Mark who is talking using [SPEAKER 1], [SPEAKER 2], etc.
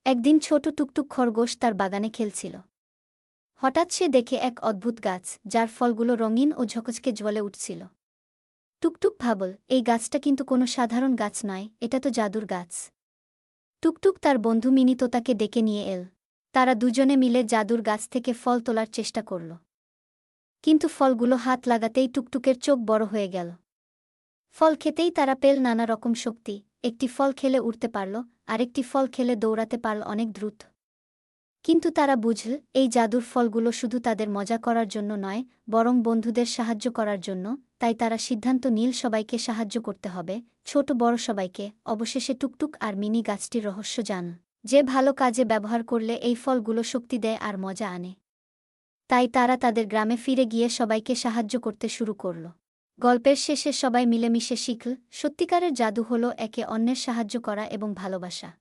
[SPEAKER 1] একদিন ছোট টুকটুক খরগোশ তার বাগানে খেলছিল। হঠাৎ সে দেখে এক অদ্ভুত গাছ, যার ফলগুলো রঙিন ও ঝকঝকে জ্বলে উঠছিল। টুকটুক ভাবল, এই গাছটা কিন্তু কোনো সাধারণ গাছ নয়, এটা তো জাদুর গাছ। টুকটুক তার বন্ধু মিনি তোতাকে ডেকে নিয়ে এল। তারা দুজনে মিলে জাদুর গাছ থেকে ফল তোলার চেষ্টা করল। কিন্তু ফলগুলো হাত লাগাতেই টুকটুকের চোখ বড় হয়ে গেল। ফল খেতেই তারা পেল নানা রকম শক্তি। একটি ফল খেলে উড়তে পারল, আরেকটি ফল খেলে দৌড়াতে পারল অনেক দ্রুত। কিন্তু তারা বুঝল, এই জাদুর ফলগুলো শুধু তাদের মজা করার জন্য নয়, বরং বন্ধুদের সাহায্য করার জন্য। তাই তারা সিদ্ধান্ত নিল সবাইকে সাহায্য করতে হবে, ছোট বড় সবাইকে। অবশেষে টুকটুক আর মিনি গাছটির রহস্য জানল, যে ভালো কাজে ব্যবহার করলে এই ফলগুলো শক্তি দেয় আর মজা আনে। তাই তারা তাদের গ্রামে ফিরে গিয়ে সবাইকে সাহায্য করতে শুরু করল। গল্পের শেষে সবাই মিলেমিশে শিখল, সত্যিকারের জাদু হলো একে অন্যের সাহায্য করা এবং ভালোবাসা।